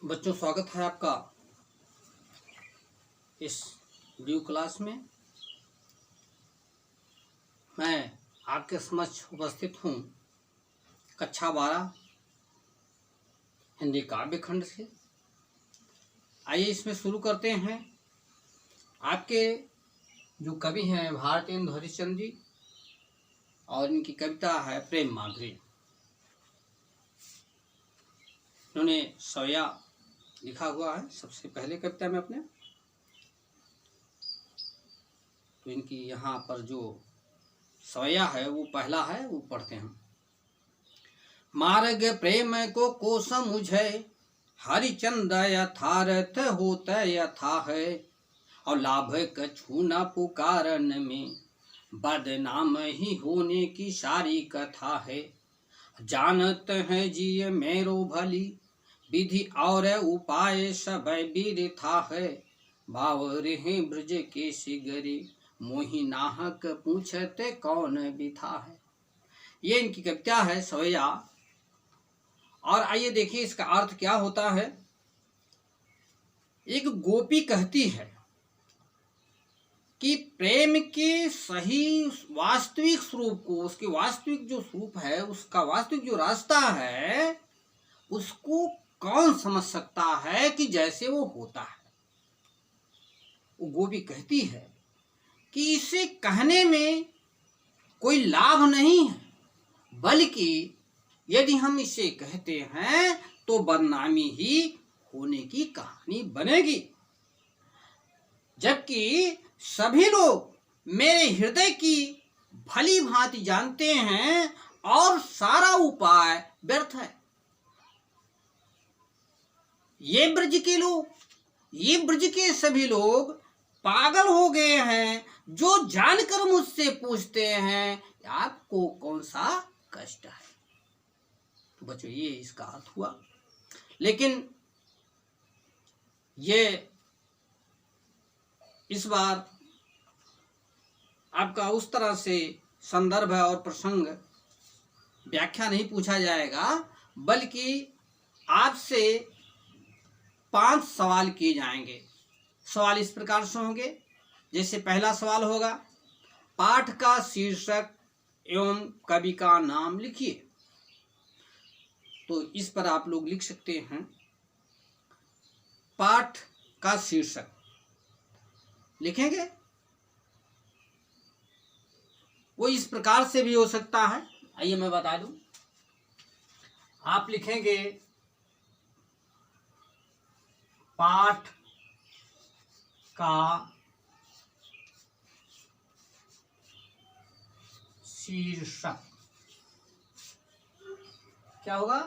बच्चों, स्वागत है आपका इस वीडियो क्लास में। मैं आपके समक्ष उपस्थित हूँ कक्षा 12 हिंदी काव्य खंड से। आइए इसमें शुरू करते हैं। आपके जो कवि हैं भारतेंदु हरिश्चंद्र जी, और इनकी कविता है प्रेम माधुरी। इन्होंने सवैया लिखा हुआ है सबसे पहले कविता में अपने। तो इनकी यहाँ पर जो सवैया है वो पहला है, वो पढ़ते हैं। मार्ग प्रेम को समुझे हरिचंद यथार्थ होता यथा है, और लाभ कछु न पुकारन में बदनाम ही होने की सारी कथा है। जानत है जिय मेरो भली विधि और उपाय सब विरथा है, भाव रहे ब्रज के सिगरे मोहि नाहक पूछते कौन बिथा है। ये इनकी कविता है सवैया। और आइए देखिए इसका अर्थ क्या होता है। एक गोपी कहती है कि प्रेम के सही वास्तविक स्वरूप को, उसके वास्तविक जो स्वरूप है, उसका वास्तविक जो रास्ता है, उसको कौन समझ सकता है कि जैसे वो होता है। वो गोपी कहती है कि इसे कहने में कोई लाभ नहीं है, बल्कि यदि हम इसे कहते हैं तो बदनामी ही होने की कहानी बनेगी। जबकि सभी लोग मेरे हृदय की भली भांति जानते हैं और सारा उपाय व्यर्थ है। ये ब्रज के सभी लोग पागल हो गए हैं, जो जानकर मुझसे पूछते हैं आपको कौन सा कष्ट है। तो बच्चों, ये इसका अर्थ हुआ। लेकिन ये इस बार आपका उस तरह से संदर्भ और प्रसंग व्याख्या नहीं पूछा जाएगा, बल्कि आपसे 5 सवाल किए जाएंगे। सवाल इस प्रकार से होंगे। जैसे पहला सवाल होगा, पाठ का शीर्षक एवं कवि का नाम लिखिए। तो इस पर आप लोग लिख सकते हैं पाठ का शीर्षक लिखेंगे। वो इस प्रकार से भी हो सकता है। आइए मैं बता दूं। आप लिखेंगे पाठ का शीर्षक क्या होगा?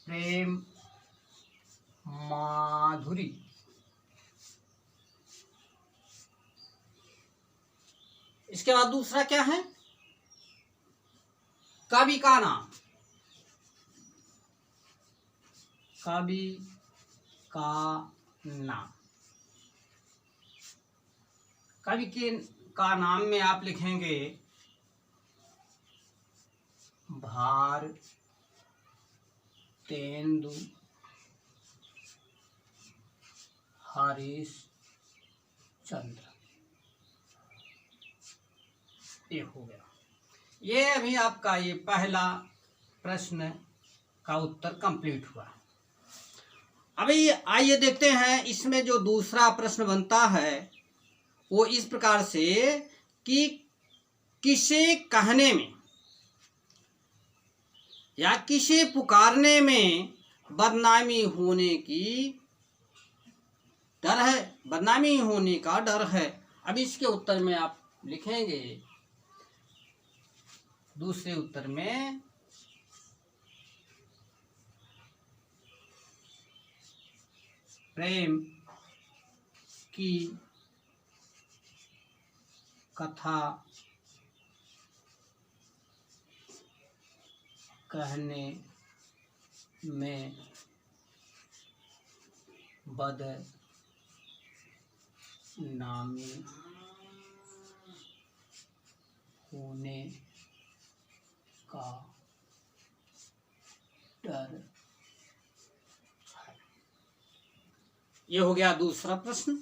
प्रेम माधुरी। इसके बाद दूसरा क्या है? कवि का नाम। कवि का नाम। कवि के का नाम में आप लिखेंगे भारतेंदु हरिश्चंद्र। ये हो गया। ये अभी आपका ये पहला प्रश्न का उत्तर कंप्लीट हुआ। अभी आइए देखते हैं इसमें जो दूसरा प्रश्न बनता है वो इस प्रकार से कि किसे कहने में या किसे पुकारने में बदनामी होने की डर है, बदनामी होने का डर है। अब इसके उत्तर में आप लिखेंगे, दूसरे उत्तर में प्रेम की कथा कहने में बदनामी होने का डर ये हो गया दूसरा प्रश्न।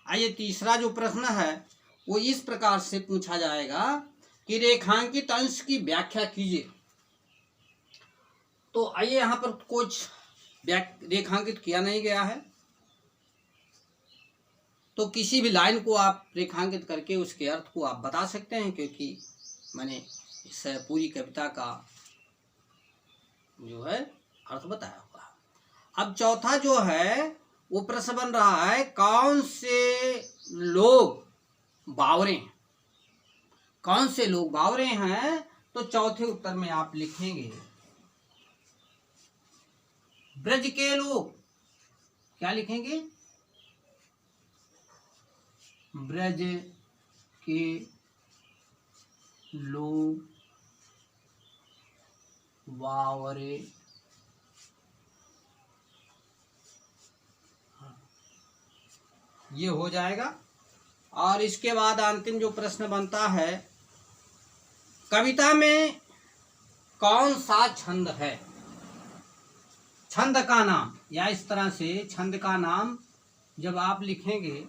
आइए तीसरा जो प्रश्न है वो इस प्रकार से पूछा जाएगा कि रेखांकित अंश की व्याख्या कीजिए। तो आइए यहाँ पर कुछ रेखांकित किया नहीं गया है, तो किसी भी लाइन को आप रेखांकित करके उसके अर्थ को आप बता सकते हैं, क्योंकि मैंने इस पूरी कविता का जो है अर्थ बताया हुआ। अब चौथा जो है वो प्रश्न बन रहा है, कौन से लोग बावरे हैं। कौन से लोग बावरे हैं, तो चौथे उत्तर में आप लिखेंगे ब्रज के लोग। क्या लिखेंगे? ब्रज के लोग बावरे ये हो जाएगा। और इसके बाद अंतिम जो प्रश्न बनता है, कविता में कौन सा छंद है। छंद का नाम, या इस तरह से छंद का नाम जब आप लिखेंगे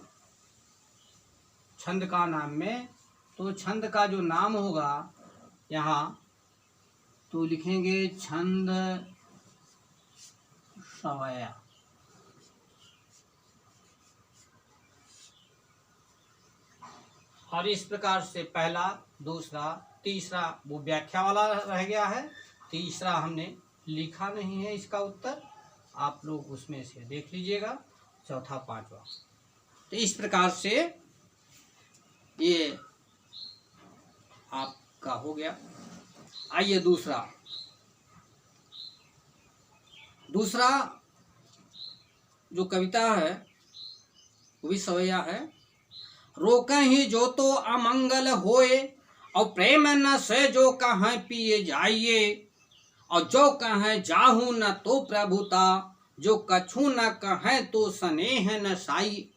छंद का नाम में, तो छंद का जो नाम होगा यहाँ तो लिखेंगे छंद सवया। और इस प्रकार से पहला, दूसरा, तीसरा वो व्याख्या वाला रह गया है, तीसरा हमने लिखा नहीं है इसका उत्तर, आप लोग उसमें से देख लीजिएगा, चौथा, पांचवा। तो इस प्रकार से ये आपका हो गया। आइए दूसरा जो कविता है वो भी सवैया है। रोकहि जो तो अमंगल होए, और प्रेम न से जो कहें पिए जाइए, और जो कहें जाहू न तो प्रभुता, जो कछु न कहें तो स्नेह न साई,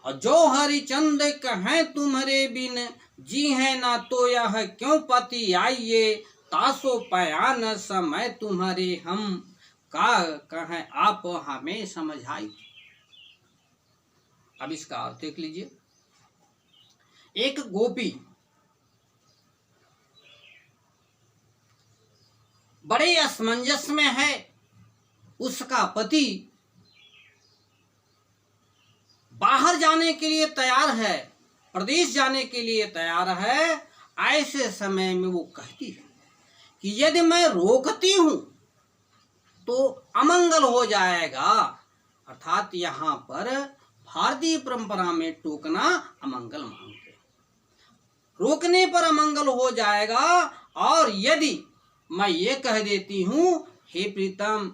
और जो हरिचंद कहें तुम्हारे बिन, जी है ना तो यह क्यों पति आइए, तासो पयान समय तुम्हारे हम, का कहें आप हमें समझाई। अब इसका अर्थ देख लीजिए। एक गोपी बड़े असमंजस में है, उसका पति बाहर जाने के लिए तैयार है, प्रदेश जाने के लिए तैयार है। ऐसे समय में वो कहती है कि यदि मैं रोकती हूं तो अमंगल हो जाएगा। अर्थात यहाँ पर भारतीय परंपरा में टोकना अमंगल मानते हैं, रोकने पर अमंगल हो जाएगा। और यदि मैं ये कह देती हूं, हे प्रीतम,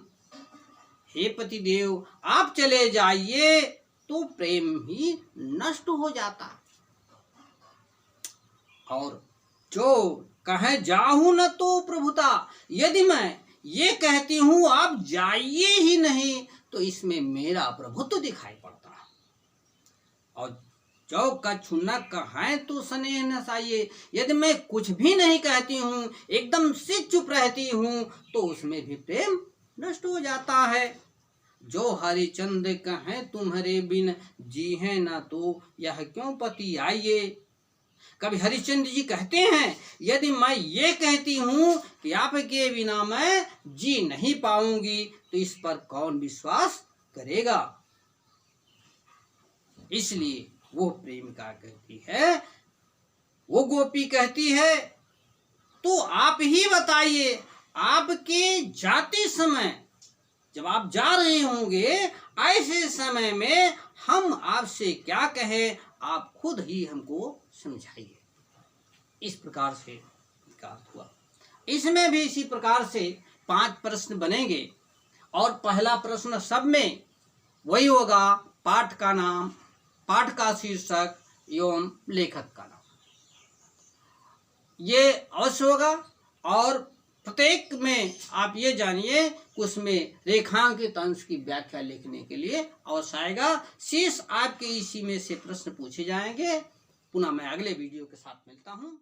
हे पतिदेव, आप चले जाइए, तो प्रेम ही नष्ट हो जाता। और जो कहे जाहू न तो प्रभुता, यदि मैं ये कहती हूं आप जाइए ही नहीं, तो इसमें मेरा प्रभुत्व दिखाई पड़ता है। और जो कछु न कहें तो स्नेह न साइए, यदि मैं कुछ भी नहीं कहती हूं, एकदम से चुप रहती हूं, तो उसमें भी प्रेम नष्ट हो जाता है। जो हरिचंद कहें तुम्हारे बिन, जी है ना तो यह क्यों पति आइए। कभी हरिश्चंद्र जी कहते हैं, यदि मैं ये कहती हूं कि आपके बिना मैं जी नहीं पाऊंगी, तो इस पर कौन विश्वास करेगा। इसलिए वो प्रेमिका कहती है, वो गोपी कहती है, तो आप ही बताइए, आपके जाते समय, जब आप जा रहे होंगे, ऐसे समय में हम आपसे क्या कहें, आप खुद ही हमको समझाइए। इस प्रकार से विकास हुआ। इसमें भी इसी प्रकार से 5 प्रश्न बनेंगे, और पहला प्रश्न सब में वही होगा, पाठ का नाम, पाठ का शीर्षक एवं लेखक का नाम, ये अवश्य होगा। और प्रत्येक में आप ये जानिए कि उसमें रेखांकित अंश की व्याख्या लिखने के लिए अवश्य आएगा। शेष आपके इसी में से प्रश्न पूछे जाएंगे। पुनः मैं अगले वीडियो के साथ मिलता हूँ।